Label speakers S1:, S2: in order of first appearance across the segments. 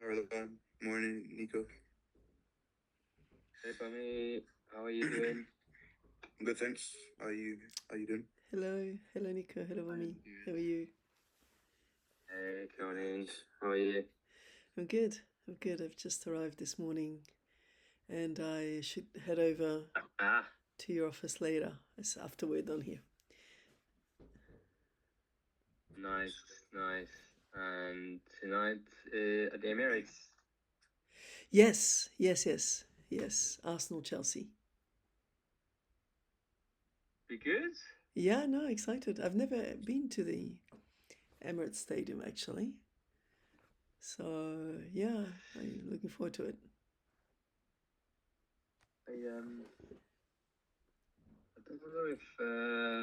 S1: Caroline. Morning, Nico.
S2: Hey, Bunny, how are you doing?
S1: I'm good, thanks. How you doing?
S3: Hello Nico, hello Mommy. How are you?
S2: Hey, Caroline, how are you?
S3: I'm good. I'm good. I've just arrived this morning and I should head over
S2: Ah,
S3: to your office later. It's after we're done here.
S2: nice, nice. And tonight at the Emirates.
S3: Yes. Arsenal Chelsea.
S2: Be good?
S3: Yeah, no, excited. I've never been to the Emirates Stadium actually. So yeah, I'm looking forward to it.
S2: I don't know if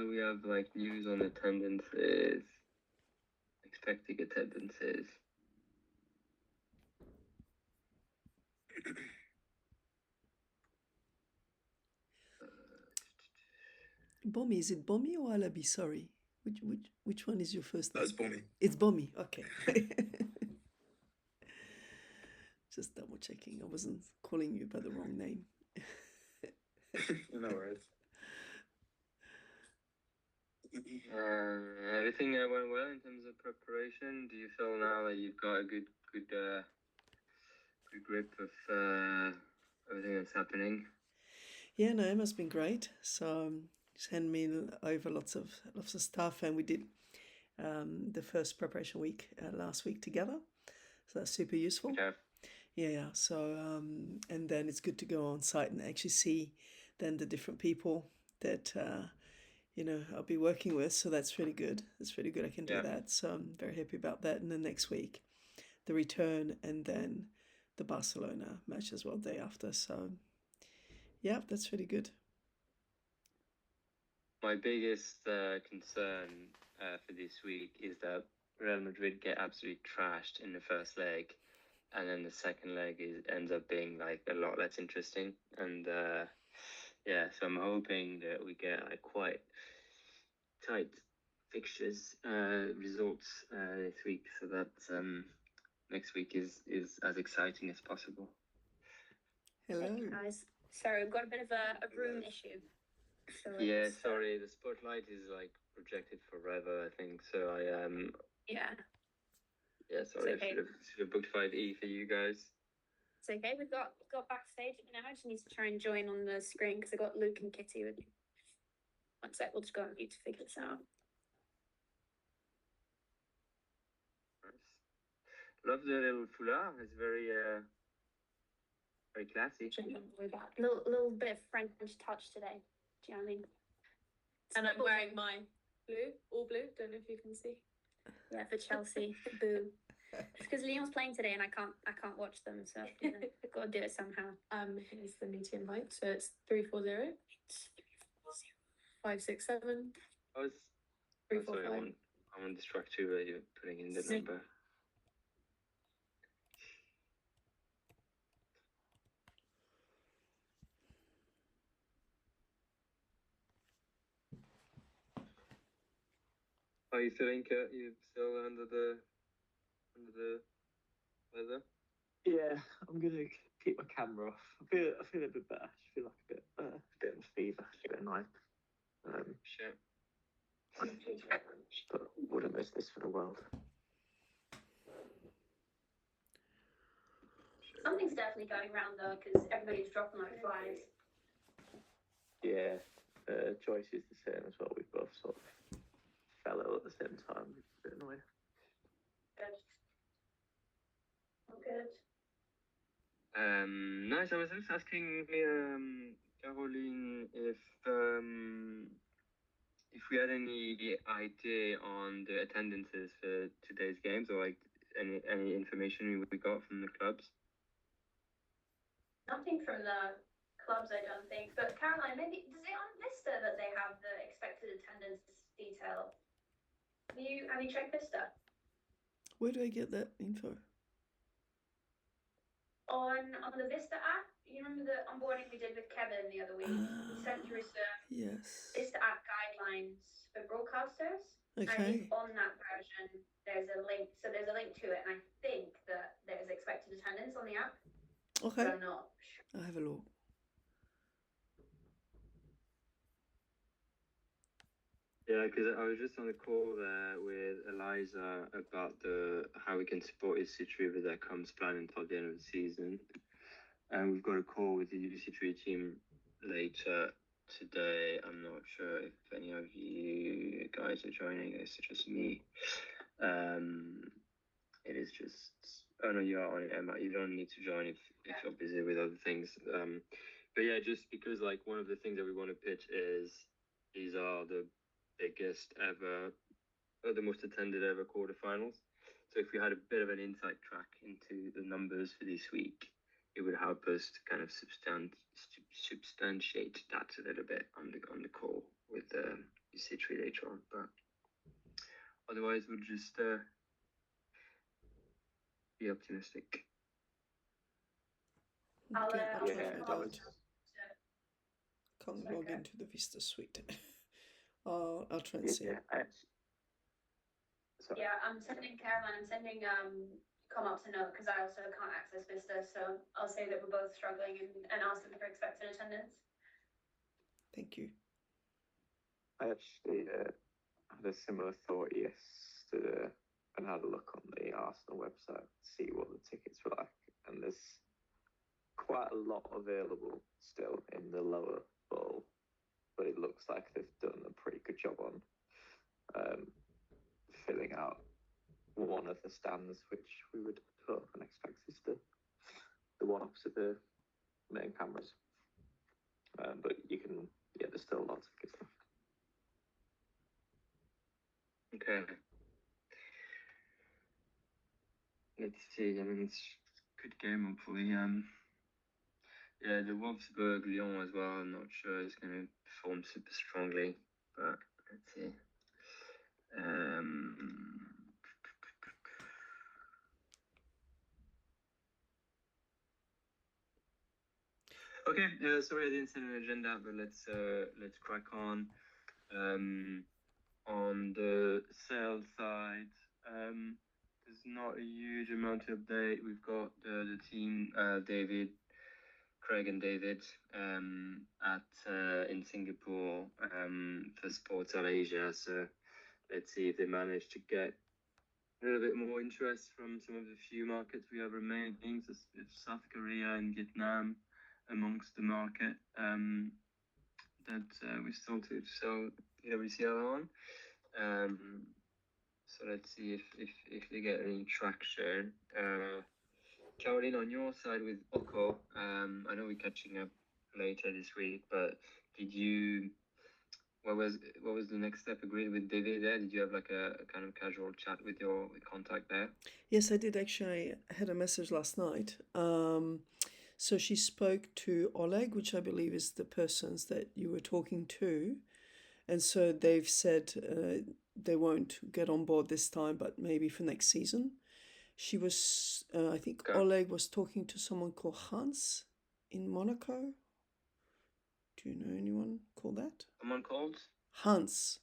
S2: we have like news on attendances, expected attendances.
S3: Bommy, is it Bommy or Alabi? Sorry. Which one is your first name?
S1: That's Bommy.
S3: It's Bommy. Okay. Just double checking. I wasn't calling you by the wrong name.
S1: No worries.
S2: Everything went well in terms of preparation. Do you feel now that you've got a good grip of everything that's happening?
S3: Yeah, no, Emma's been great. So she's handed me over lots of stuff, and we did the first preparation week last week together. So that's super useful.
S2: Okay.
S3: Yeah. So and then it's good to go on site and actually see then the different people that I'll be working with. So that's really good. It's really good. I can do
S2: Yeah.
S3: that. So I'm very happy about that. And then next week, the return, and then the Barcelona match as well day after. So yeah, that's really good.
S2: My biggest concern for this week is that Real Madrid get absolutely trashed in the first leg, and then the second leg ends up being like a lot less interesting. And yeah, so I'm hoping that we get like quite tight fixtures results this week, so that next week is as exciting as possible.
S3: Hello.
S4: Thank you, guys. Sorry, we've got a bit of a room issue. So
S2: Yeah, sorry, the spotlight is like projected forever, I think. So
S4: yeah,
S2: sorry,
S4: okay.
S2: I should have booked 5E for you guys.
S4: It's okay. We've got backstage now. I just need to try and join on the screen because I got Luke and Kitty with me. One sec, we'll just go on mute to figure this out.
S2: Love the little foulard. It's very classy.
S4: Little bit of French touch today. Do you know what I mean?
S5: And I'm wearing my blue, all blue. Don't know if you can see.
S4: Yeah, for Chelsea. Boo. It's because Lyon's playing today and I can't watch them, so I've got to do it somehow.
S5: Here's the meeting invite. So it's 340 567 345.
S2: Sorry, I won't distract you while you're putting in the number. How are you feeling, Kurt? You still under the weather?
S6: Yeah, I'm gonna keep my camera off. I feel a bit better. I just feel like a bit of a fever, a bit annoying.
S2: Sure.
S6: But wouldn't miss this for the world.
S4: Something's definitely going around though, because everybody's dropping like flies.
S6: Yeah, Joyce is the same as well. We both sort of fell ill at the same time. It's a bit annoying.
S4: Good. Oh, good.
S2: Nice. I was just asking Caroline if we had any idea on the attendances for today's games, or like any information we got from the clubs.
S4: Nothing from the clubs, I don't think. But Caroline, maybe does it on Vista that they have the expected attendance detail? Have you checked Vista?
S3: Where do I get that info?
S4: On the Vista app, you remember the onboarding we did with Kevin the other week? We sent through some
S3: Yes.
S4: Vista app guidelines for broadcasters. I
S3: Okay.
S4: think on that version, there's a link. So there's a link to it, and I think that there's expected attendance on the app, but
S3: Okay.
S4: I'm not sure.
S3: I'll have a look.
S2: Yeah, because I was just on a call there with Eliza about how we can support UC3 with their comms plan until the end of the season, and we've got a call with the UC3 team later today. I'm not sure if any of you guys are joining. It's just me. It is just. Oh no, you are on it, Emma. You don't need to join if you're busy with other things. But yeah, just because like one of the things that we want to pitch is these are the biggest ever, or the most attended ever quarterfinals. So if we had a bit of an insight track into the numbers for this week, it would help us to kind of substantiate that a little bit on the call with UC3 later on. But otherwise, we'll just be optimistic.
S3: Okay, I'll try to
S6: Yeah,
S3: find
S6: I
S3: out.
S6: was.
S3: Can't
S4: Sorry,
S3: log
S4: go.
S3: into the Vista Suite. I'll try and see.
S6: Yeah, sorry.
S4: Yeah, I'm sending ComOps a note because I also can't access Vista, so I'll say that we're both struggling and ask them for expected attendance.
S3: Thank you.
S6: I actually had a similar thought yesterday and had a look on the Arsenal website to see what the tickets were like, and there's quite a lot available still in the lower bowl, but it looks like they've done a pretty good job on filling out one of the stands, which we would hope and expect is the one opposite the main cameras. But you can, yeah, there's still lots of tickets left.
S2: Okay. Let's see. I mean, it's a good game, hopefully. Yeah, the Wolfsburg Lyon as well. I'm not sure it's going to perform super strongly, but let's see. Okay. Sorry, I didn't send an agenda, but let's crack on. On the sales side, there's not a huge amount to update. We've got the team, David, Craig and David, in Singapore for Sports All Asia. So let's see if they manage to get a little bit more interest from some of the few markets we have remaining. So it's South Korea and Vietnam amongst the market that we still to sell PWCL on. So let's see if they get any traction. Caroline, on your side with Oko, I know we're catching up later this week, but what was the next step agreed with David there? Did you have like a kind of casual chat with your contact there?
S3: Yes, I did actually. I had a message last night. So she spoke to Oleg, which I believe is the persons that you were talking to. And so they've said they won't get on board this time, but maybe for next season. She was, I think
S2: Okay.
S3: Oleg was talking to someone called Hans in Monaco. Do you know anyone called that?
S2: Someone called?
S3: Hans.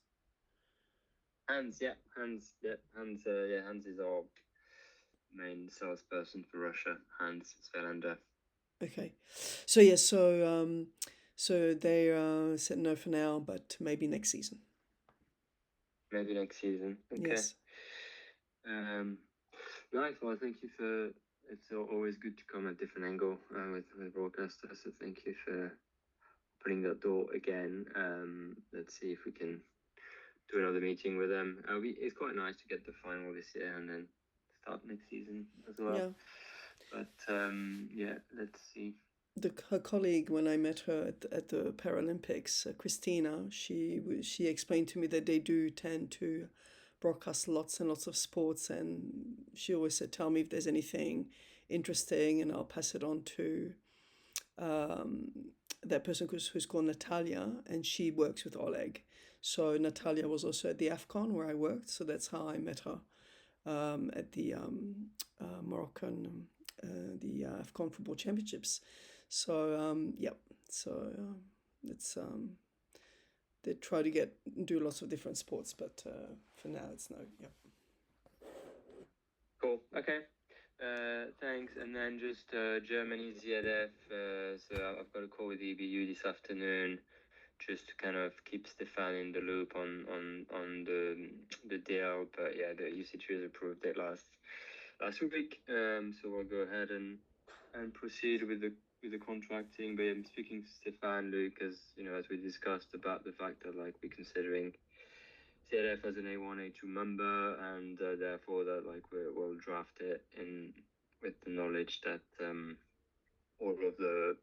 S2: Hans, yeah. Hans is our main salesperson for Russia. Hans Svelander.
S3: Okay. So yeah, so they said no for now, but maybe next season.
S2: Maybe next season. Okay.
S3: Yes.
S2: Nice. Well, thank you for. It's always good to come at a different angle with broadcasters. So thank you for opening that door again. Let's see if we can do another meeting with them. It's quite nice to get the final this year and then start next season as well.
S3: Yeah.
S2: But yeah, let's see.
S3: Her colleague, when I met her at the Paralympics, Christina, she explained to me that they do tend to broadcast lots and lots of sports, and she always said, "Tell me if there's anything interesting, and I'll pass it on to that person who's called Natalia, and she works with Oleg." So Natalia was also at the AFCON where I worked, so that's how I met her at the Moroccan the AFCON Football Championships. So yeah, so it's they try to do lots of different sports, but for now it's no. Yeah.
S2: Cool. Okay. Thanks. And then just Germany ZF. So I've got a call with EBU this afternoon, just to kind of keep Stefan in the loop on the deal. But yeah, the UC3 has approved it last week. So we'll go ahead and proceed with the contracting. But I'm speaking to Stefan, Luke, as you know, as we discussed about the fact that like we're considering ZF as an A1, A2 member, and therefore that like we'll draft it in with the knowledge that all of the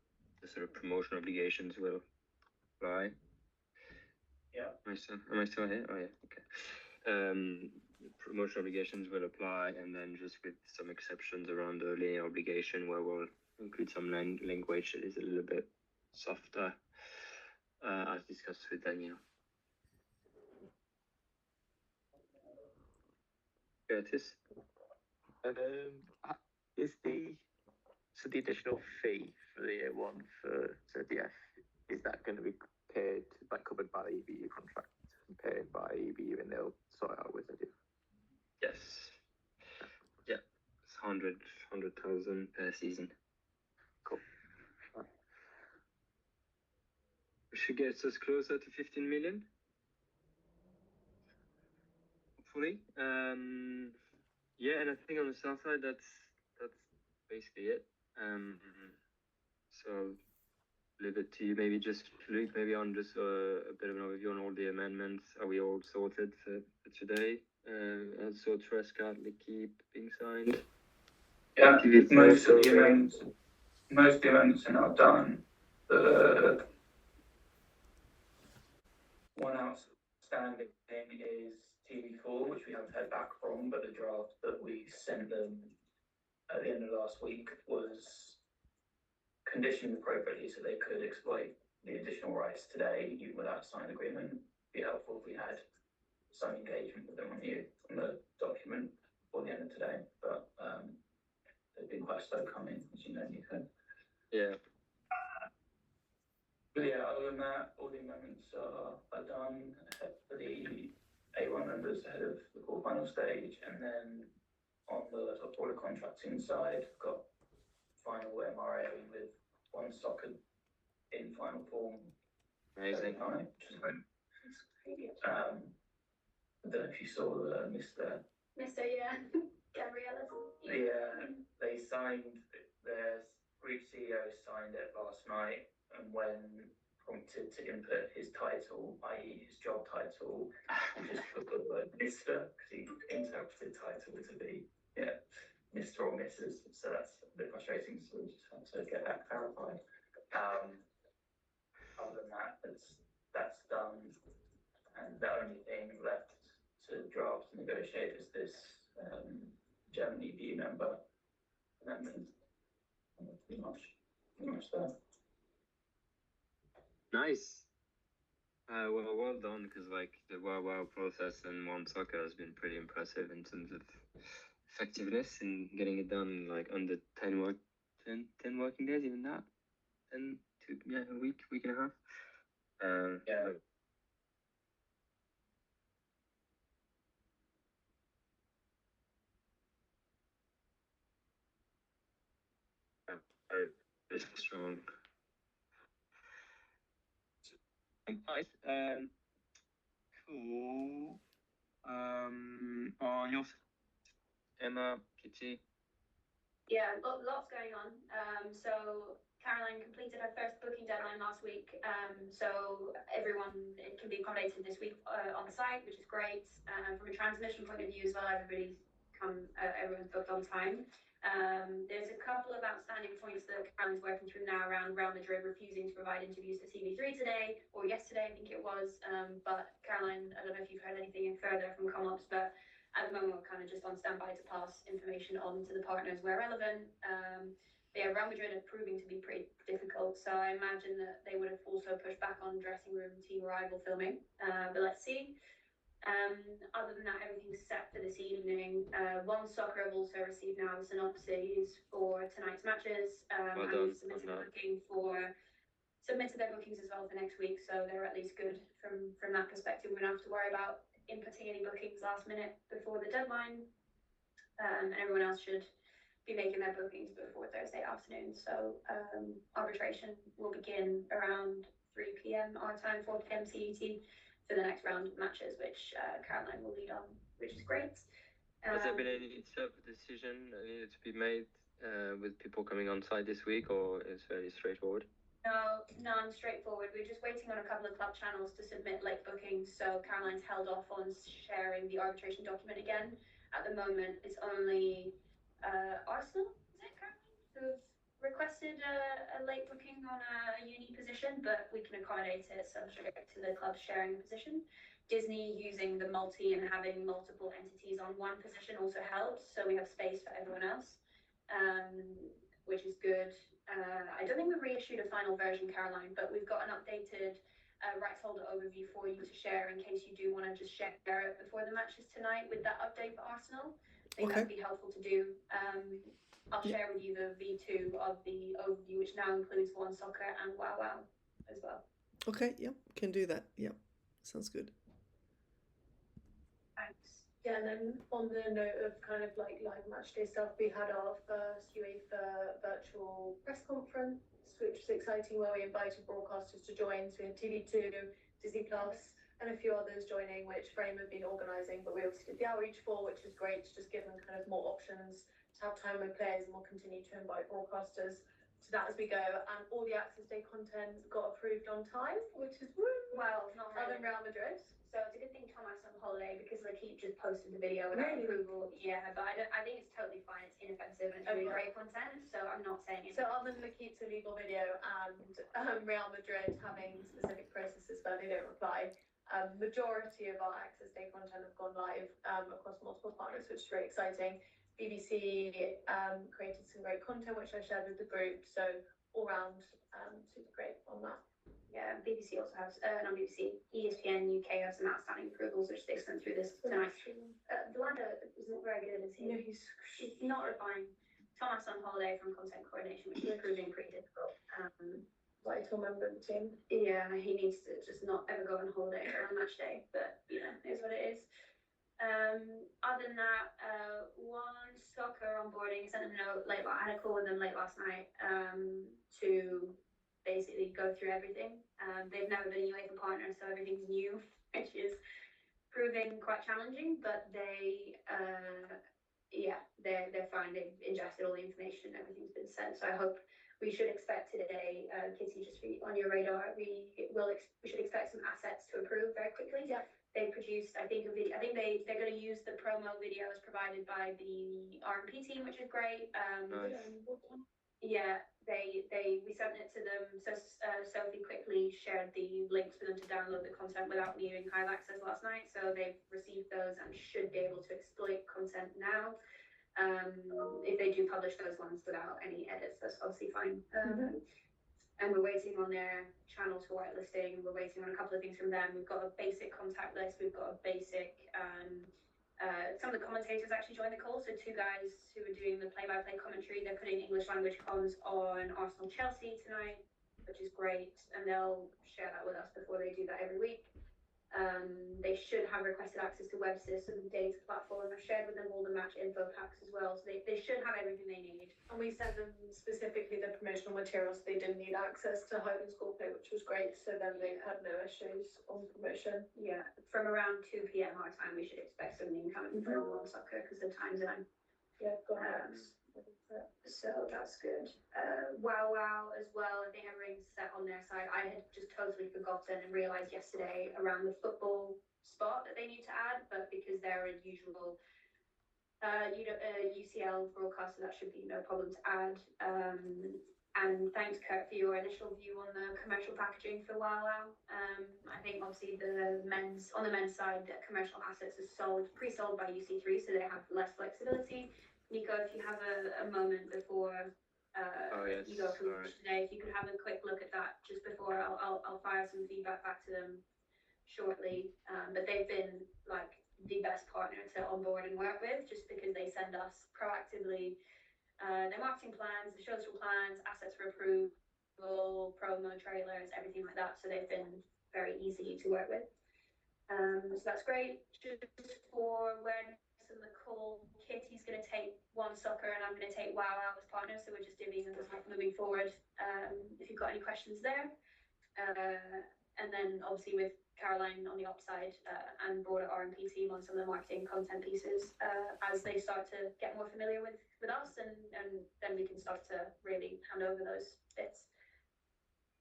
S2: sort of promotion obligations will apply.
S7: Yeah.
S2: Am I still here? Oh yeah. Okay. Promotion obligations will apply, and then just with some exceptions around the linear obligation, where we'll include some language that is a little bit softer, as discussed with Daniel. Curtis?
S6: Is the additional fee for the year one for ZDF, is that going to be paid, like covered by the EBU contract and paid by EBU, and they'll sort it out with ZDF?
S2: Yes. Yeah. It's 100,000 per season.
S6: Cool.
S2: Which should get us closer to 15 million. Hopefully. Yeah, and I think on the south side that's basically it. So leave it to you, maybe just Luke, maybe on just a bit of an overview on all the amendments. Are we all sorted for today? And so Tresca, keep being signed.
S7: Yeah, most of the amendments are now done. The one outstanding thing is TV4, which we haven't heard back from, but the draft that we sent them at the end of last week was conditioned appropriately, so they could exploit the additional rights today, even without a signed agreement. It'd be helpful if we had some engagement with them on the document before the end of today, but they've been quite slow coming, as you know, Nico.
S2: Yeah.
S7: But yeah, other than that, all the amendments are done for the A1 members ahead of the quarterfinal stage, and then on the top order contracting side, got final MRA with one soccer in final form.
S2: Amazing.
S7: Which is great. I don't know if you saw Mr.
S4: Yeah. Gabriella.
S7: They signed, their group CEO signed it last night, and when prompted to input his title, i.e. his job title, he just put the word Mr. because he interpreted title to be Mr. or Mrs. So that's a bit frustrating, so we just have to get that clarified. Other than that, that's done, and the only thing left to draft and negotiate is this Germany EBU member amendment. Pretty much there.
S2: Nice. Well done, because like the WoW process and One Soccer has been pretty impressive in terms of effectiveness in getting it done like under 10 working days, even that. And a week and a half.
S7: Yeah.
S2: Very strong. Nice. Cool. On your Emma, Kitty.
S4: Yeah, lots going on. So Caroline completed her first booking deadline last week. So everyone can be accommodated this week on the site, which is great. From a transmission point of view as well, everyone's booked on time. There's a couple of outstanding points that Caroline's working through now around Real Madrid refusing to provide interviews for TV3 today, or yesterday, I think it was. But Caroline, I don't know if you've heard anything further from ComOps, but at the moment we're kind of just on standby to pass information on to the partners where relevant. Real Madrid are proving to be pretty difficult, so I imagine that they would have also pushed back on dressing room team arrival filming, but let's see. Other than that, everything's set for this evening. One Soccer have also received now the synopses for tonight's matches,
S2: Well
S4: and
S2: done.
S4: we've submitted a booking for submitted their bookings as well for next week, so they're at least good from that perspective. We don't have to worry about inputting any bookings last minute before the deadline. And everyone else should be making their bookings before Thursday afternoon. So arbitration will begin around 3 p.m. our time, 4 p.m. CET for the next round of matches, which Caroline will lead on, which is great.
S2: Has there been any sort of decision that needed to be made with people coming on site this week, or is it fairly straightforward?
S4: No, none straightforward. We're just waiting on a couple of club channels to submit late bookings, so Caroline's held off on sharing the arbitration document again. At the moment, it's only Arsenal, is it, Caroline, who've requested a late booking on a uni position, but we can accommodate it subject to the club sharing a position. Disney using the multi and having multiple entities on one position also helps, so we have space for everyone else, which is good. I don't think we've reissued a final version, Caroline, but we've got an updated rights holder overview for you to share in case you do want to just share it before the matches tonight with that update for Arsenal. I think that'd be helpful to do. I'll share with you the V2 of the overview, which now includes One Soccer and Wow Wow as well.
S3: Okay, yep, can do that. Yep, sounds good.
S4: Thanks.
S5: Yeah, and then on the note of kind of like live match day stuff, we had our first UEFA virtual press conference, which was exciting, where we invited broadcasters to join. So we had TV2, Disney Plus, and a few others joining, which Frame have been organising, but we obviously did the outreach for, which is great to just give them kind of more options to have time with players, and we'll continue to invite broadcasters to that as we go. And all the Access Day content got approved on time, which is woo!
S4: Well, not
S5: Other
S4: really.
S5: than Real Madrid.
S4: So it's a good thing Thomas on holiday because like he just posted the video without approval. Yeah, but I think it's totally fine. It's inoffensive and it's really great content. So I'm not saying it.
S5: So other than Lakeit's illegal video and Real Madrid having specific processes where they don't reply, majority of our Access Day content have gone live across multiple partners, which is very exciting. BBC created some great content which I shared with the group. So all round super great on that.
S4: Yeah, BBC also has, not BBC, ESPN UK have some outstanding approvals, which they sent through this tonight. Blanda is not very good, is he?
S5: No, he's
S4: not replying. Thomas on holiday from content coordination, which is proving pretty difficult.
S5: vital member of the team.
S4: Yeah, he needs to just not ever go on holiday on match day, but you know, it is what it is. Other than that, One Soccer onboarding, sent them a note late. I had a call with them late last night to basically go through everything. They've never been a UEFA partner, so everything's new, which is proving quite challenging. But they're fine. They've ingested all the information. Everything's been sent. So I hope we should expect today, Kitty, just on your radar, we should expect some assets to approve very quickly.
S5: Yeah.
S4: They produced, I think, a video. I think they're going to use the promo videos provided by the R&P team, which is great.
S2: Nice.
S4: Yeah, we sent it to them. So Sophie quickly shared the links for them to download the content without needing Hive access last night. So they've received those and should be able to exploit content now. If they do publish those ones without any edits, that's obviously fine. And we're waiting on their channel to whitelisting. We're waiting on a couple of things from them. We've got a basic contact list. We've got a basic. Some of the commentators actually joined the call. So two guys who are doing the play-by-play commentary. They're putting English language comms on Arsenal Chelsea tonight, which is great. And they'll share that with us before they do that every week. They should have requested access to web system data platform. I shared with them all the match info packs as well. So they should have everything they need.
S5: And we sent them specifically the promotional materials. They didn't need access to Hive and Score Play, which was great. So then they had no issues on promotion.
S4: Yeah, from around 2 p.m. our time, we should expect something coming from One Soccer because the time zone.
S5: Yeah, got
S4: So that's good. Wow Wow as well. I think everything's set on their side. I had just totally forgotten and realised yesterday around the football spot that they need to add, but because they're a usual UCL broadcaster, that should be no problem to add. And thanks, Kurt, for your initial view on the commercial packaging for Wow Wow. I think obviously on the men's side, the commercial assets are pre-sold by UC3, so they have less flexibility. Nico, if you have a moment before you go for lunch today, if you could have a quick look at that just before, I'll fire some feedback back to them shortly. But they've been like the best partner to onboard and work with, just because they send us proactively their marketing plans, the social plans, assets for approvals, promo trailers, everything like that. So they've been very easy to work with. So that's great. Just for awareness in the call, Kitty's going to take One Soccer and I'm going to take Wow Wow as partners. So we're just divvying this up moving forward. If you've got any questions there. And then obviously with Caroline on the upside and broader R&P team on some of the marketing content pieces as they start to get more familiar with us and then we can start to really hand over those bits.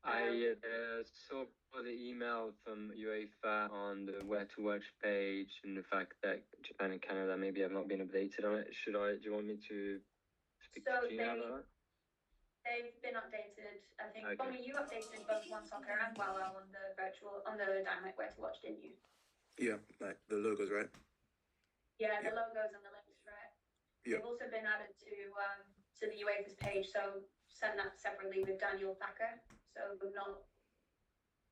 S2: I saw the email from UEFA on the Where to Watch page and the fact that Japan and Canada maybe have not been updated on it. Do you want me to speak to Gina about that?
S4: They've been updated. I think,
S2: Okay.
S4: Bonnie, you updated both One Soccer and Wow Wow on the Dynamite Where to Watch, didn't you?
S1: Yeah, like the logos, right?
S4: Yeah, the logos and the links, right?
S1: Yeah.
S4: They've also been added to the UEFA's page, so send that separately with Daniel Thacker. So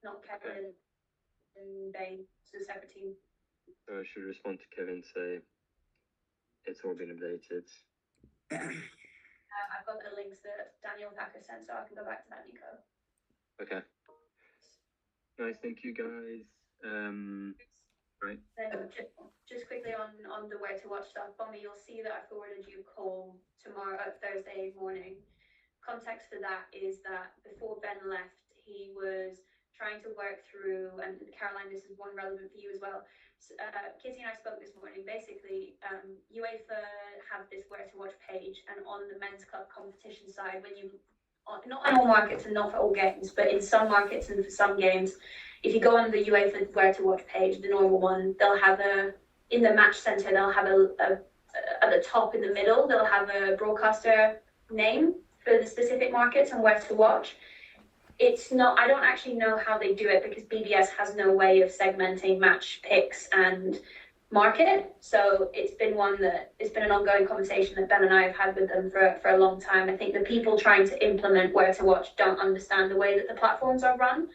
S4: not Kevin and Bain, so separate team.
S2: So I should respond to Kevin and say it's all been updated.
S4: I've got the links that Daniel Thacker sent, so I can go back to that, Nico.
S2: Okay. Nice, thank you guys. Right.
S4: Then just quickly on the Where to Watch stuff, Bommy, you'll see that I forwarded you a call Thursday morning. Context for that is that before Ben left, he was trying to work through, and Caroline, this is one relevant for you as well. So, Kitty and I spoke this morning. Basically, UEFA have this Where to Watch page, and on the men's club competition side, when you, not in all markets and not for all games, but in some markets and for some games, if you go on the UEFA Where to Watch page, the normal one, they'll have in the match center, they'll have at the top in the middle, they'll have a broadcaster name for the specific markets and where to watch. It's not, I don't actually know how they do it because BBS has no way of segmenting match picks and market. So it's been an ongoing conversation that Ben and I have had with them for a long time. I think the people trying to implement Where to Watch don't understand the way that the platforms are run.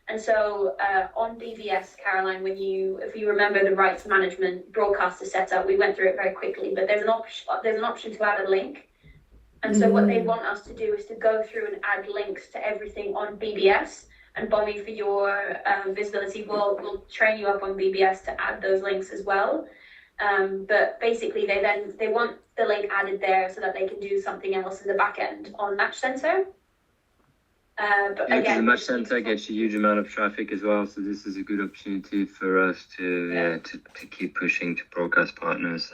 S4: And so on BBS, Caroline, if you remember the rights management broadcaster setup, we went through it very quickly, but there's an option to add a link. And so what they want us to do is to go through and add links to everything on BBS. And Bommy, for your visibility, we'll train you up on BBS to add those links as well. But basically, they want the link added there so that they can do something else in the back end on Match Center. But
S2: yeah,
S4: again,
S2: the Match Center gets a huge amount of traffic as well, so this is a good opportunity for us to keep pushing to broadcast partners.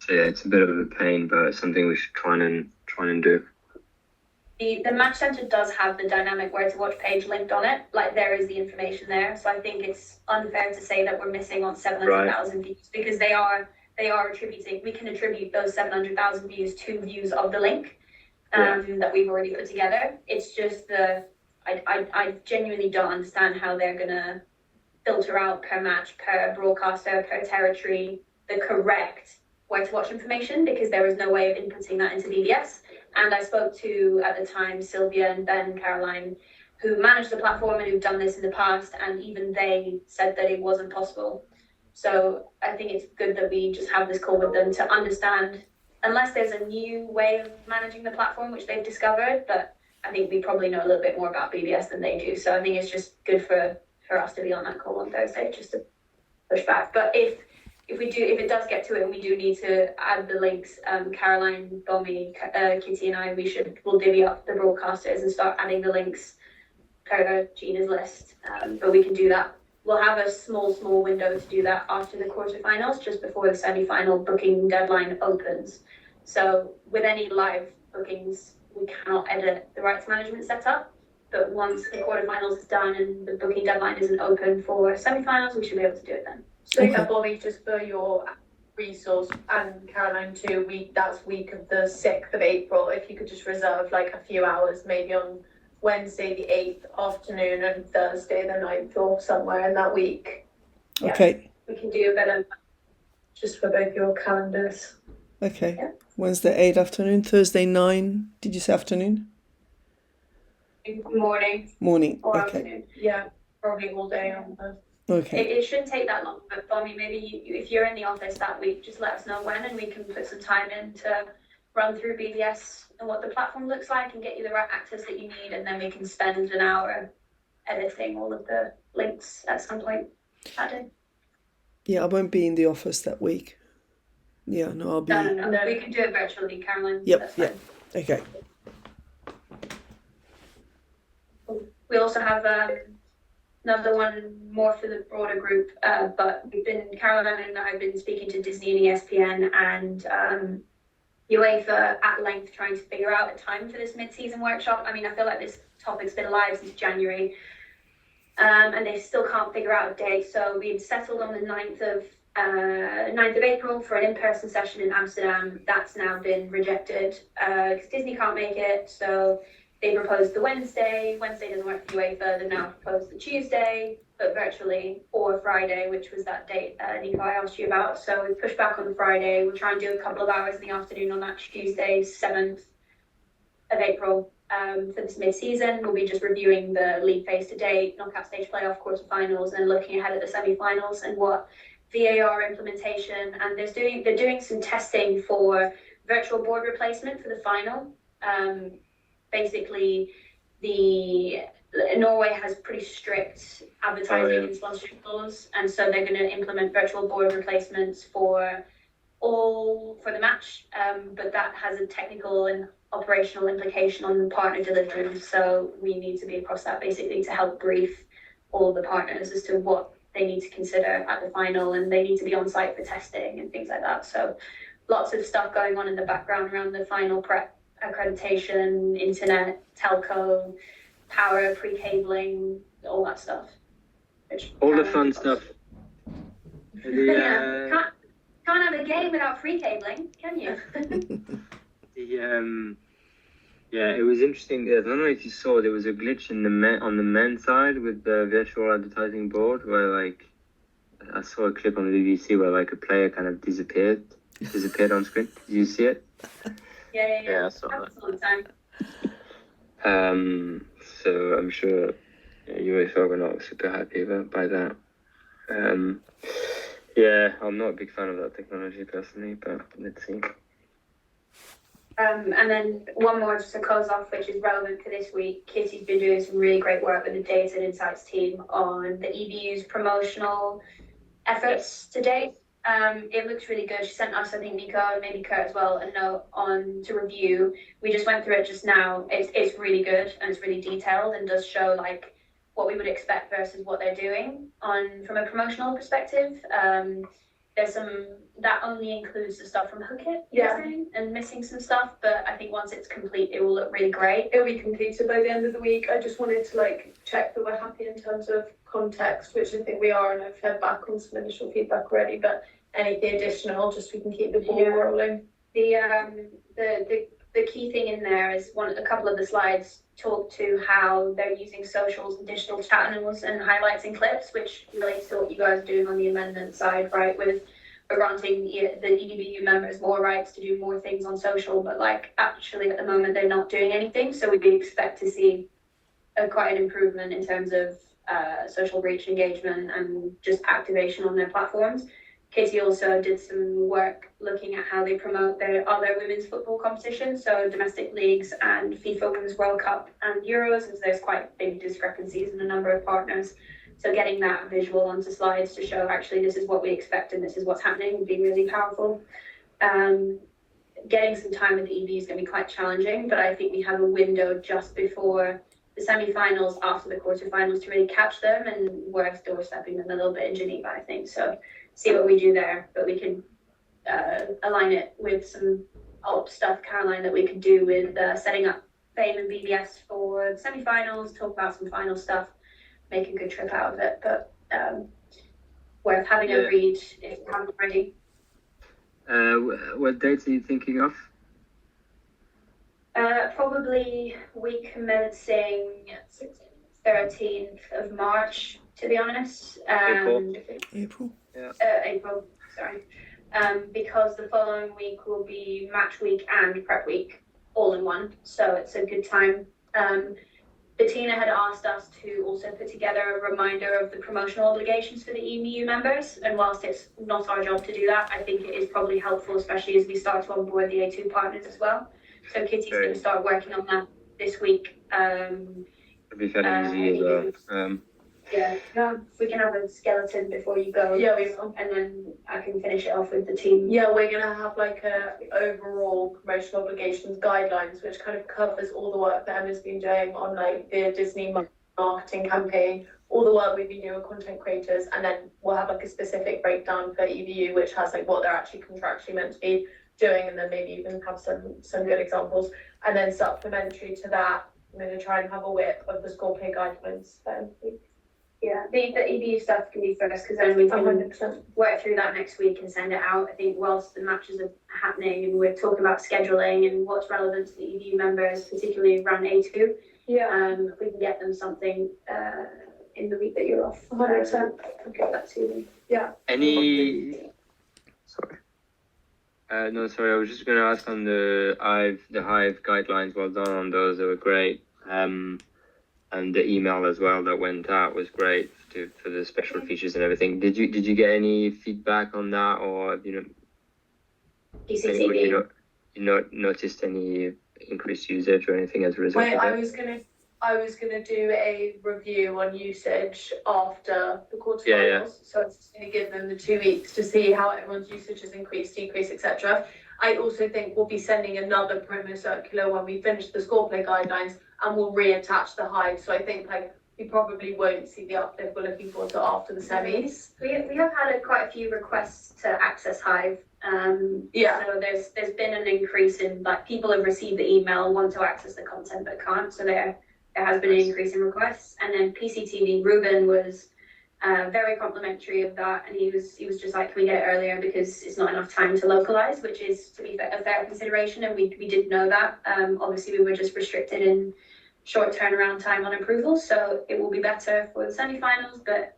S2: So yeah, it's a bit of a pain, but it's something we should try and do.
S4: The Match Center does have the dynamic Where to Watch page linked on it. Like there is the information there. So I think it's unfair to say that we're missing on 700,000 views because they are attributing. We can attribute those 700,000 views to views of the link that we've already put together. It's just I genuinely don't understand how they're gonna filter out per match, per broadcaster, per territory the correct Where to Watch information because there is no way of inputting that into BBS. And I spoke to, at the time, Sylvia and Ben Caroline, who managed the platform and who've done this in the past, and even they said that it wasn't possible. So I think it's good that we just have this call with them to understand, unless there's a new way of managing the platform, which they've discovered, but I think we probably know a little bit more about BBS than they do. So I think it's just good for us to be on that call on Thursday, just to push back. But if it does get to it and we do need to add the links, Caroline, Bommy, Kitty and I, we'll divvy up the broadcasters and start adding the links per Gina's list. But we can do that. We'll have a small window to do that after the quarterfinals, just before the semi-final booking deadline opens. So with any live bookings, we cannot edit the rights management setup. But once the quarterfinals is done and the booking deadline isn't open for semi-finals, we should be able to do it then.
S5: So yeah, Bobby, just for your resource, and Caroline too, that's week of the 6th of April. If you could just reserve like a few hours, maybe on Wednesday the 8th afternoon and Thursday the 9th or somewhere in that week.
S3: Yeah. Okay.
S4: We can do a bit of
S5: just for both your calendars.
S3: Okay.
S4: Yeah.
S3: Wednesday 8 afternoon, Thursday 9. Did you say afternoon?
S4: Morning.
S3: Morning.
S4: Or
S3: okay.
S4: afternoon.
S5: Yeah, probably all day on the.
S3: Okay.
S4: It shouldn't take that long, but Bommy, maybe if you're in the office that week, just let us know when and we can put some time in run through BBS and what the platform looks like and get you the right access that you need, and then we can spend an hour editing all of the links at some point that day.
S3: Yeah, I won't be in the office that week. Yeah, no, I'll be.
S4: No. We can do it virtually, Caroline.
S3: Yep,
S4: That's
S3: yeah.
S4: fine.
S3: Okay.
S4: We also have another one more for the broader group, but Caroline and I have been speaking to Disney and ESPN and UEFA at length trying to figure out a time for this mid-season workshop. I mean, I feel like this topic's been alive since January, and they still can't figure out a date. So we've settled on the 9th of April for an in-person session in Amsterdam. That's now been rejected because Disney can't make it. So they proposed the Wednesday. Wednesday doesn't work for UEFA. They've now proposed the Tuesday, but virtually, or Friday, which was that date Nico I asked you about. So we pushed back on the Friday. We'll try and do a couple of hours in the afternoon on that Tuesday, 7th of April. For this mid-season, we'll be just reviewing the league phase to date, knockout stage playoff, quarterfinals, and looking ahead at the semi-finals and what VAR implementation. And they're doing some testing for virtual board replacement for the final. Basically, Norway has pretty strict advertising and sponsorship laws, and so they're going to implement virtual board replacements for the match. But that has a technical and operational implication on the partner delivery. So we need to be across that basically to help brief all the partners as to what they need to consider at the final, and they need to be on site for testing and things like that. So lots of stuff going on in the background around the final prep, accreditation, internet, telco, power, pre-cabling, all that stuff.
S2: All the fun stuff.
S4: Can't have a game without pre-cabling, can you?
S2: It was interesting. I don't know if you saw, there was a glitch on the men's side with the virtual advertising board where like I saw a clip on the BBC where like a player kind of disappeared on screen. Did you see it?
S4: Yeah,
S6: I saw that.
S4: all the time.
S2: So I'm sure UEFA were not super happy by that. I'm not a big fan of that technology personally, but let's see.
S4: And then one more just to close off, which is relevant for this week. Kitty's been doing some really great work with the data and insights team on the EBU's promotional efforts to date. It looks really good. She sent us, I think, Nico and maybe Kurt as well, a note on to review. We just went through it just now. It's really good and it's really detailed and does show like what we would expect versus what they're doing from a promotional perspective. There's some that only includes the stuff from Hookit, and missing some stuff. But I think once it's complete, it will look really great.
S5: It'll be completed by the end of the week. I just wanted to check that we're happy in terms of context, which I think we are, and I've fed back on some initial feedback already. But anything additional, just we can keep the ball rolling.
S4: The key thing in there is a couple of the slides talk to how they're using socials and digital channels and highlights and clips, which relates to what you guys are doing on the amendment side, right? With granting the EDBU members more rights to do more things on social, but actually at the moment they're not doing anything. So we expect to see quite an improvement in terms of social reach, engagement, and just activation on their platforms. Katie also did some work looking at how they promote their other women's football competitions, so domestic leagues and FIFA Women's World Cup and Euros, as there's quite big discrepancies in a number of partners. So getting that visual onto slides to show actually this is what we expect and this is what's happening would be really powerful. Getting some time with the EB is going to be quite challenging, but I think we have a window just before the semi-finals, after the quarterfinals, to really catch them, and worth doorstepping them a little bit in Geneva, I think. So see what we do there, but we can align it with some old stuff, Caroline, that we could do with setting up Fame and BBS for the semi-finals, talk about some final stuff, make a good trip out of it, but worth having a read if you haven't already.
S2: What dates are you thinking of?
S4: Probably week commencing 13th of March, to be honest.
S3: April.
S4: April, sorry. Because the following week will be match week and prep week all in one, so it's a good time. Bettina had asked us to also put together a reminder of the promotional obligations for the EMU members, and whilst it's not our job to do that, I think it is probably helpful, especially as we start to onboard the A2 partners as well. So Kitty's going to start working on that this week.
S2: It'll be fairly easy as well.
S4: Yeah, we can have a skeleton before you go.
S5: Yeah, we will.
S4: And then I can finish it off with the team.
S5: Yeah, we're gonna have like a overall promotional obligations guidelines, which kind of covers all the work that Emma's been doing on like the Disney marketing campaign, all the work we've been doing with content creators, and then we'll have like a specific breakdown for EBU, which has like what they're actually contractually meant to be doing, and then maybe even have some good examples. And then supplementary to that, I'm gonna try and have a whip of the score play guidelines.
S4: Yeah, the EBU stuff can be first, because then we can
S5: 100%.
S4: work through that next week and send it out. I think whilst the matches are happening and we're talking about scheduling and what's relevant to the EBU members, particularly around A2,
S5: Yeah.
S4: if we can get them something in the week that you're off,
S5: 100%.
S4: I'll get that to them.
S5: Yeah.
S2: Any?
S6: Sorry.
S2: No, sorry. I was just going to ask on the Hive guidelines. Well done on those. They were great. And the email as well that went out was great for the special features and everything. Did you get any feedback on that, or
S4: PCTV.
S2: you noticed any increased usage or anything as a result?
S5: Wait,
S2: of
S5: I
S2: it?
S5: was gonna do a review on usage after the quarterfinals.
S2: Yeah.
S5: So I was just gonna give them the 2 weeks to see how everyone's usage has increased, decreased, etc. I also think we'll be sending another promo circular when we finish the score play guidelines, and we'll reattach the Hive. So I think like we probably won't see the uplift we're looking for until after the semis.
S4: We have had quite a few requests to access Hive.
S5: Yeah.
S4: So there's been an increase in like people have received the email, want to access the content but can't. So there has been an increase in requests. And then PCTV, Ruben was very complimentary of that, and he was just like, can we get it earlier because it's not enough time to localize, which is to be a fair consideration, and we did know that. Obviously we were just restricted in short turnaround time on approval, so it will be better for the semi-finals, but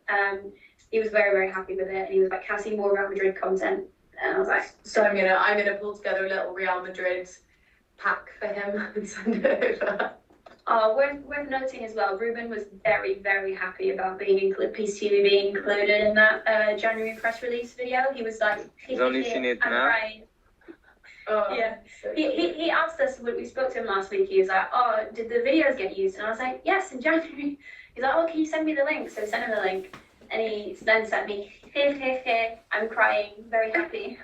S4: he was very, very happy with it, and he was like, can I see more Real Madrid content? And I was like,
S5: So I'm gonna pull together a little Real Madrid pack for him and send it over.
S4: worth noting as well, Ruben was very, very happy about PCTV being included in that January press release video. He was like,
S2: He's only seen it
S4: I'm
S2: now?
S4: crying.
S5: Oh,
S4: Yeah.
S5: so
S4: He asked us when we spoke to him last week. He was like, "Oh, did the videos get used?" And I was like, "Yes, in January." He's like, "Oh, can you send me the link?" So I sent him the link, and he then sent me, I'm crying, very happy.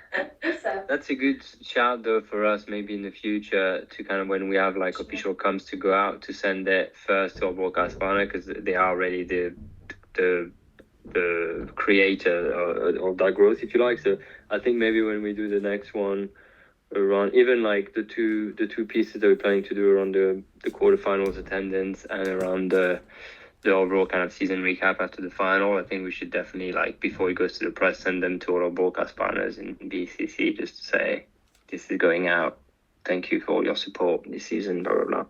S4: So
S2: That's a good shout though for us, maybe in the future, to kind of when we have like official comms to go out, to send it first to our broadcast partner, because they are already the creator of that growth, if you like. So I think maybe when we do the next one around even like the two pieces that we're planning to do around the quarterfinals attendance and around the overall kind of season recap after the final, I think we should definitely, like, before it goes to the press, send them to all our broadcast partners in BCC just to say, this is going out. Thank you for all your support this season, blah, blah, blah.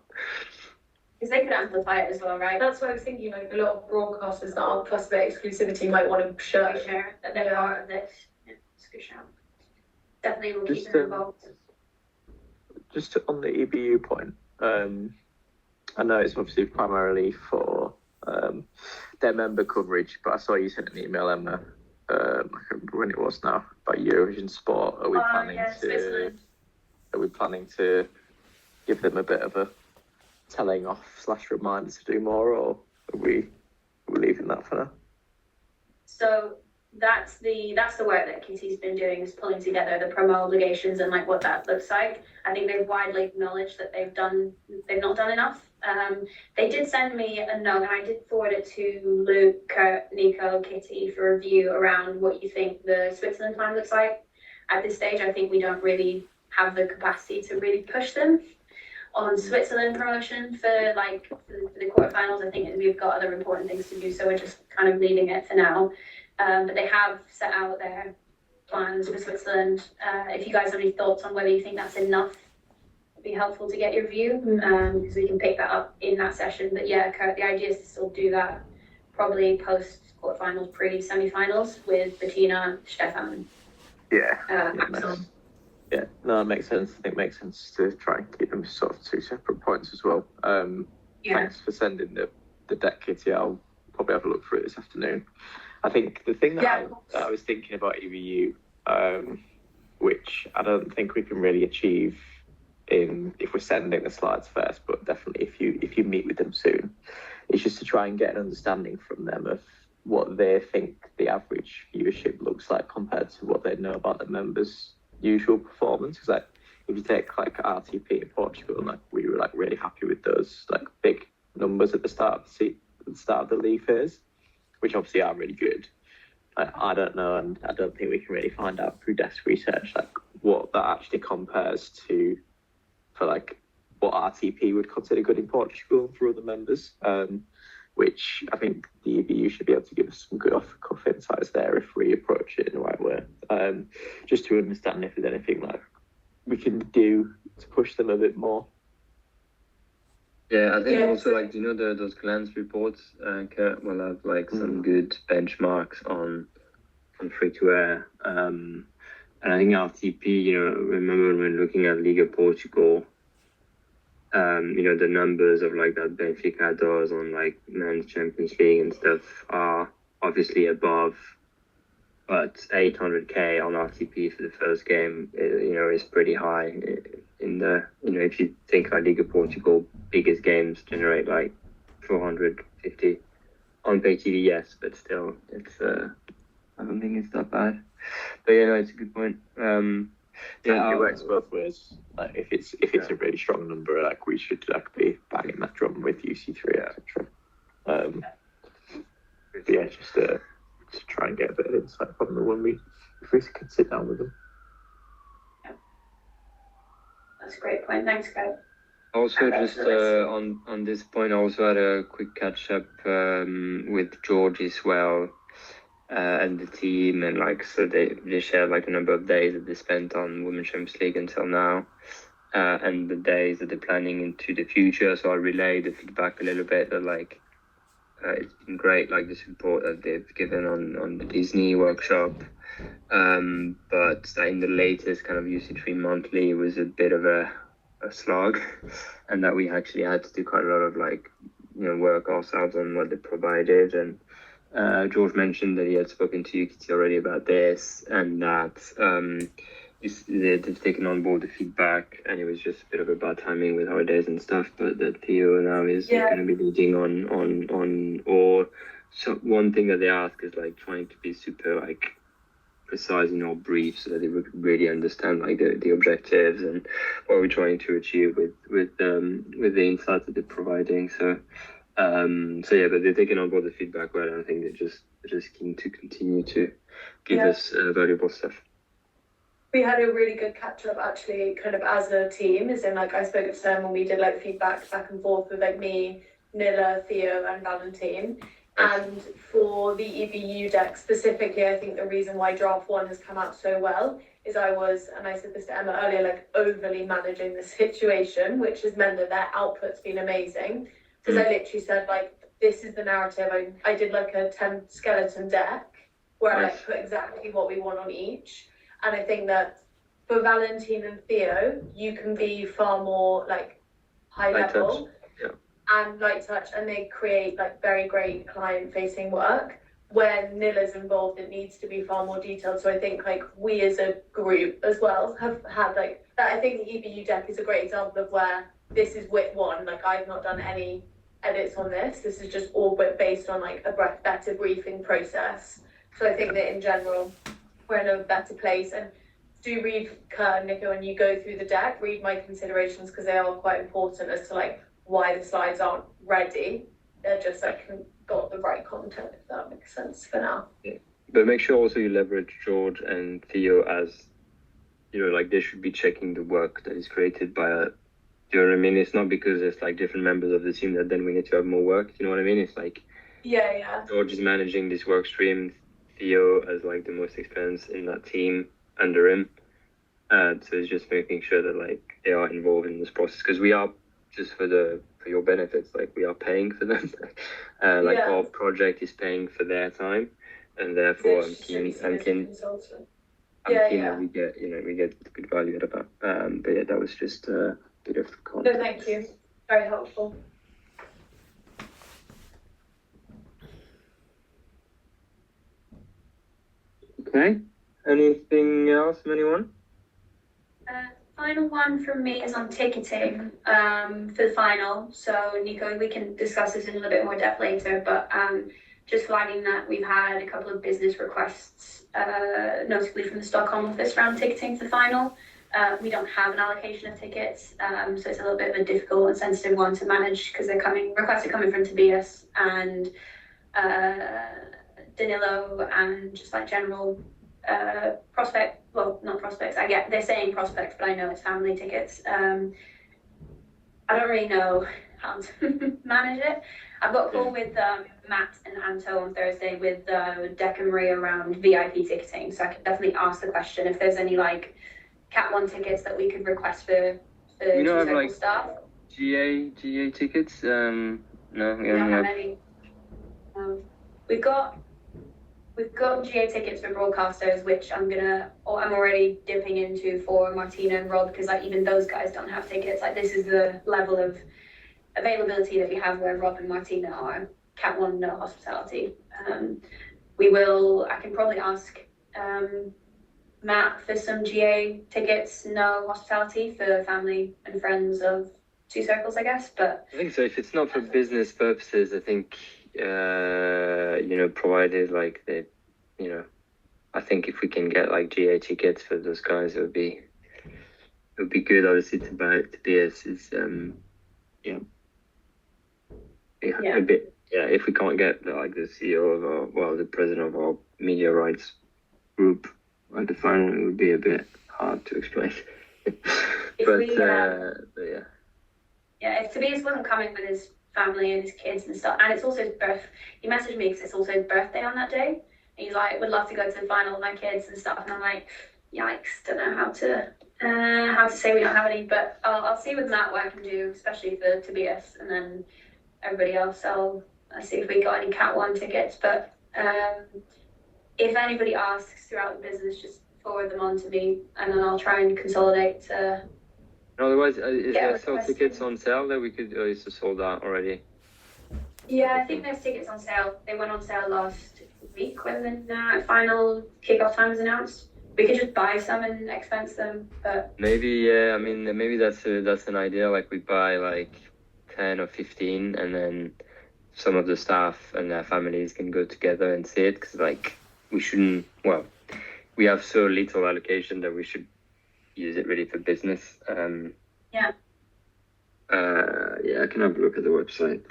S4: because they could amplify it as well, right?
S5: that's what I was thinking, like a lot of broadcasters that aren't plus their exclusivity might want to show.
S4: Share that they're part of this. Yeah, it's a good shout. Definitely will keep
S6: Just,
S4: them involved.
S6: Just on the EBU point, I know it's obviously primarily for their member coverage, but I saw you sent an email, Emma, I can't remember when it was now, about Eurovision Sport. Are we
S4: Switzerland.
S6: planning to give them a bit of a telling off / reminder to do more, or are we leaving that for now?
S4: So that's the work that Kitty's been doing, is pulling together the promo obligations and like what that looks like. I think they've widely acknowledged that they've not done enough. They did send me a note, and I did forward it to Luke, Kurt, Nico, Kitty for review around what you think the Switzerland plan looks like. At this stage, I think we don't really have the capacity to really push them on Switzerland promotion for the quarterfinals. I think we've got other important things to do, so we're just kind of leaving it for now. But they have set out their plans for Switzerland. If you guys have any thoughts on whether you think that's enough, it'd be helpful to get your view, because we can pick that up in that session. But yeah, Kurt, the idea is to still do that probably post quarterfinals, pre-semi-finals with Bettina, Stefan, Axel.
S6: Yeah, no, it makes sense. I think it makes sense to try and keep them sort of two separate points as well. thanks for sending the deck kit. Yeah, I'll probably have a look through it this afternoon. I think the thing that I was thinking about EVU, which I don't think we can really achieve if we're sending the slides first, but definitely if you meet with them soon, is just to try and get an understanding from them of what they think the average viewership looks like compared to what they know about the members' usual performance. Because like if you take like RTP in Portugal, like we were like really happy with those like big numbers at the start of the league phase, which obviously are really good. I don't know, and I don't think we can really find out through desk research like what that actually compares to for like what RTP would consider good in Portugal for other members. Which I think the EBU should be able to give us some good off-the-cuff insights there if we approach it in the right way. Just to understand if there's anything like we can do to push them a bit more.
S2: Yeah, I think also like those glance reports, Kurt, will have like some good benchmarks on free to air. And I think RTP, remember when we're looking at Liga Portugal, the numbers of like that Benfica does on like men's Champions League and stuff are obviously above, but 800k on RTP for the first game, is pretty high. In the if you think like Liga Portugal biggest games generate like 450 on pay TV, yes, but still it's I don't think it's that bad. But it's a good point.
S6: It works both ways. Like if it's a really strong number, like we should like be banging that drum with UC3, etc. Just to try and get a bit of insight from them if we can sit down with them.
S4: That's a great point. Thanks, guys.
S2: Also, just on this point, I also had a quick catch up with George as well. And the team, and so they shared like a number of days that they spent on Women's Champions League until now, and the days that they're planning into the future. So I relayed the feedback a little bit that it's been great, like the support that they've given on the Disney workshop, but in the latest kind of UC3 monthly was a bit of a slog, and that we actually had to do quite a lot of work ourselves on what they provided. And George mentioned that he had spoken to UKT already about this, and that they've taken on board the feedback, and it was just a bit of a bad timing with holidays and stuff. But that Theo now is going to be leading on all. So one thing that they ask is trying to be super precise in our brief, so that they would really understand the objectives and what we're trying to achieve with the insights that they're providing. But they're taking on board the feedback well, and I think they're just keen to continue to give us valuable stuff.
S5: We had a really good catch up actually, kind of as a team, as in I spoke to them when we did feedback back and forth with me, Nilla, Theo, and Valentine. And for the EBU deck specifically, I think the reason why draft 1 has come out so well is I said this to Emma earlier, overly managing the situation, which has meant that their output's been amazing. Because I literally said, this is the narrative. I did a 10 skeleton deck where I put exactly what we want on each. And I think that for Valentine and Theo, you can be far more high level and light touch, and they create very great client facing work. When Nilla's involved, it needs to be far more detailed. So I think we as a group as well have had that. I think the EBU deck is a great example of where this is WIT 1. I've not done any edits on this. This is just all based on a better briefing process. So I think that in general we're in a better place. And do read, Kurt and Nico, when you go through the deck, read my considerations, because they are quite important as to why the slides aren't ready. They're just got the right content, if that makes sense for now.
S2: Yeah. But make sure also you leverage George and Theo as they should be checking the work that is created by a. Do you know what I mean? It's not because there's different members of the team that then we need to have more work. You know what I mean? It's George is managing this work stream. Theo as the most experienced in that team under him. So it's just making sure that they are involved in this process, because we are, just for your benefits, we are paying for them. Our project is paying for their time, and therefore I'm keen that we get good value out of that. But that was just a bit of context.
S5: No, thank you. Very helpful.
S2: Okay. Anything else from anyone?
S4: Final one from me is on ticketing for the final. So Nico, we can discuss this in a little bit more depth later, but just flagging that we've had a couple of business requests, notably from the Stockholm office around ticketing for the final. We don't have an allocation of tickets, so it's a little bit of a difficult and sensitive one to manage because requests are coming from Tobias and Danilo and just like general prospect, well, not prospects. They're saying prospects, but I know it's family tickets. I don't really know how to manage it. I've got a call with Matt and Anto on Thursday with Deck and Maria around VIP ticketing, so I could definitely ask the question if there's any like Cat 1 tickets that we could request for
S2: We don't have
S4: Two
S2: like
S4: staff.
S2: GA tickets. No, we
S4: We don't
S2: don't
S4: have
S2: have.
S4: any. We've got GA tickets for broadcasters, which I'm already dipping into for Martina and Rob because like even those guys don't have tickets. Like this is the level of availability that we have where Rob and Martina are. Cat 1 no hospitality. I can probably ask Matt for some GA tickets, no hospitality for family and friends of Two Circles, I guess. But
S2: I think so. If it's not for business purposes, I think provided like they, I think if we can get like GA tickets for those guys, it would be good. Obviously, to buy Tobias is a bit. Yeah, if we can't get like the CEO of the president of our media rights group at the final, it would be a bit hard to explain. but yeah.
S4: Yeah, if Tobias wasn't coming with his family and his kids and stuff, and it's also his birth. He messaged me because it's also his birthday on that day. And he's like, would love to go to the final with my kids and stuff. And I'm like, yikes, don't know how to say we don't have any. But I'll see with Matt what I can do, especially for Tobias, and then everybody else. I'll see if we got any Cat 1 tickets. But if anybody asks throughout the business, just forward them on to me, and then I'll try and consolidate.
S2: Otherwise, is there still tickets on sale that we could? Or is it sold out already?
S4: Yeah, I think there's tickets on sale. They went on sale last week when the final kickoff time was announced. We could just buy some and expense them, but
S2: maybe yeah. I mean, maybe that's an idea. Like we buy like 10 or 15, and then some of the staff and their families can go together and see it. Because like we shouldn't. Well, we have so little allocation that we should use it really for business.
S4: Yeah.
S6: Yeah, I can have a look at the website.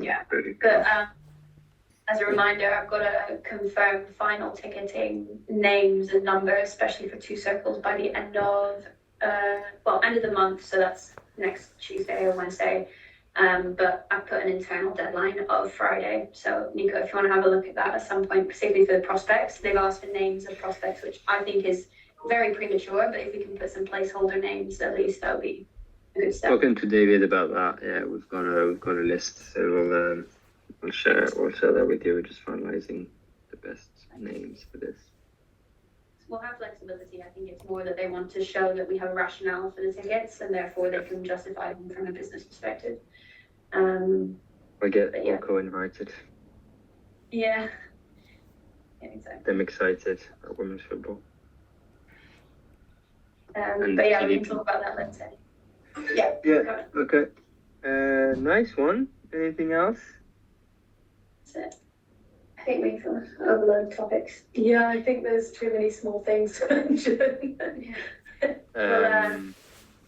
S4: Yeah. But as a reminder, I've got to confirm final ticketing names and numbers, especially for Two Circles, by the end of the month. So that's next Tuesday or Wednesday. But I've put an internal deadline of Friday. So Nico, if you want to have a look at that at some point, particularly for the prospects, they've asked for names of prospects, which I think is very premature. But if we can put some placeholder names, at least that would be a good step.
S2: Talking to David about that. Yeah, we've got a list. So we'll share that with you. We're just finalizing the best names for this.
S4: We'll have flexibility. I think it's more that they want to show that we have a rationale for the tickets, and therefore they can justify them from a business perspective.
S2: We get Orko invited.
S4: Yeah. Exactly.
S2: I'm excited about women's football.
S4: But yeah, we can talk about that later. Yeah.
S2: Yeah. Okay. Nice one. Anything else?
S4: That's it. I think we've overloaded topics.
S5: Yeah, I think there's too many small things to mention.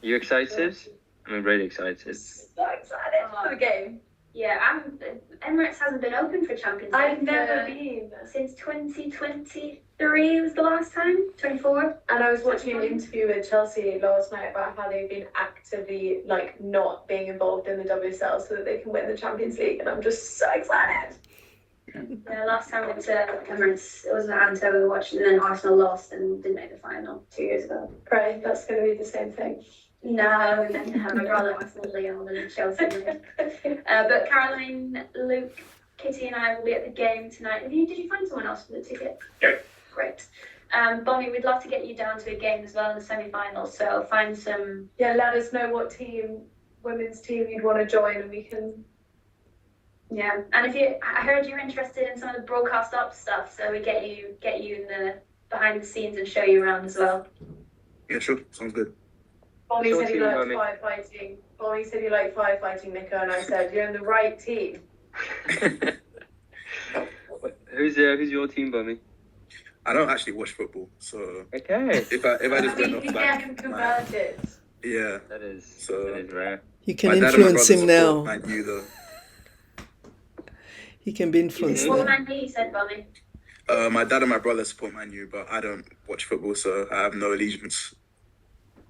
S2: You excited? I'm really excited.
S5: So excited for the game.
S4: Yeah, Emirates hasn't been open for Champions League.
S5: I've never been.
S4: Since 2023 was the last time, 24.
S5: And I was watching an interview with Chelsea last night about how they've been actively like not being involved in the WSL so that they can win the Champions League, and I'm just so excited.
S4: Yeah, last time we went to Emirates, it was an Anto we were watching, and then Arsenal lost and didn't make the final 2 years ago.
S5: Right, that's going to be the same thing.
S4: No, I'd rather Arsenal Leon than Chelsea. But Caroline, Luke, Kitty, and I will be at the game tonight. Did you find someone else for the ticket?
S7: Yeah.
S4: Great. Bonnie, we'd love to get you down to a game as well in the semi-finals. So find some.
S5: Yeah, let us know what women's team you'd want to join, and we can
S4: Yeah, and I heard you're interested in some of the broadcast up stuff, so we get you in the behind the scenes and show you around as well.
S1: Yeah, sure. Sounds good.
S5: Bonnie
S2: Sure
S5: said he
S2: team,
S5: liked
S2: Bonnie.
S5: firefighting. Bonnie said he liked firefighting, Nico, and I said, you're in the right team.
S2: Who's your team, Bummy?
S1: I don't actually watch football, so
S2: Okay.
S1: if I just went off
S5: You
S1: like
S5: can convert it.
S1: yeah.
S2: That is
S1: So-
S2: rare.
S3: You can
S1: My dad and my
S3: influence
S1: brother
S3: him
S1: support
S3: now.
S1: Man U, though.
S3: He can be influenced
S2: Mhm.
S4: What
S3: now.
S4: man you said, Bobby?
S1: My dad and my brother support Man U, but I don't watch football, so I have no allegiance.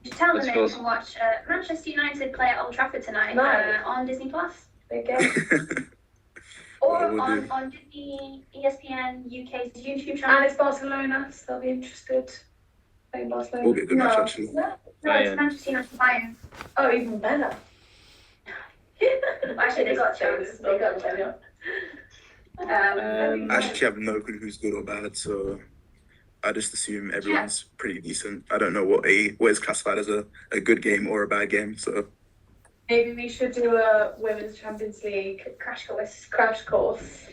S4: You should tell them
S2: That's
S4: that you
S2: awesome.
S4: can watch Manchester United play at Old Trafford tonight
S5: Nice.
S4: on Disney Plus.
S5: Okay.
S4: Or
S1: Well, we'll do.
S4: on Disney ESPN UK's YouTube
S5: And
S4: channel.
S5: it's Barcelona, so they'll be interested. Playing Barcelona.
S1: Will be a good match, actually.
S4: No, it's
S2: Bayern.
S4: Manchester United Bayern.
S5: Oh, even better.
S4: Actually, they got a chance. They got a chance.
S1: I actually have no clue who's good or bad, so I just assume everyone's pretty decent. I don't know what is classified as a good game or a bad game, so
S5: Maybe we should do a Women's Champions League
S4: Crash course.
S5: crash course.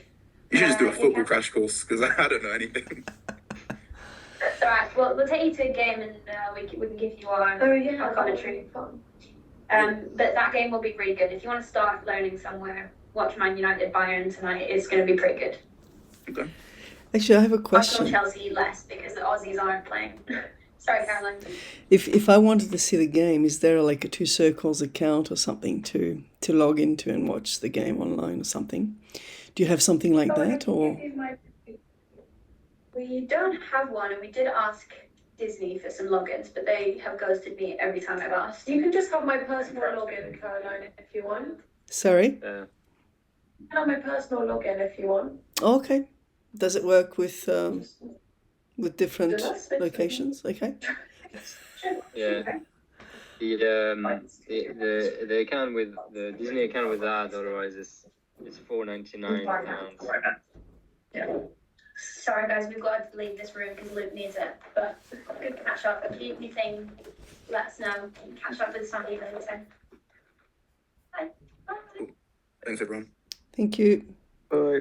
S1: you should just do a
S4: you
S1: football
S4: can.
S1: crash course because I don't know anything.
S4: That's alright. Well, we'll take you to a game and we can give you our
S5: Oh yeah,
S4: Our commentary. But that game will be really good. If you want to start learning somewhere, watch Man United Bayern tonight. It's going to be pretty good.
S3: Actually, I have a
S4: Arsenal
S3: question.
S4: Chelsea less because the Aussies aren't playing. Sorry, Caroline.
S3: If I wanted to see the game, is there like a 2 Circles account or something to log into and watch the game online or something? Do you have something like that, or
S4: We don't have one, and we did ask Disney for some logins, but they have ghosted me every time I've asked.
S5: You can just have my personal login, Caroline, if you want.
S3: sorry?
S5: You can have my personal login if you want.
S3: Okay. Does it work with different
S5: Does that fit?
S3: locations? Okay.
S2: Yeah. The account with the Disney account with ads, otherwise it's £4.99.
S4: Sorry, guys, we've got to leave this room because Luke needs it. But good catch up. If you need anything, let us know. Catch up with somebody later. Bye. Bye.
S1: Thanks, everyone.
S3: Thank you.
S6: Bye.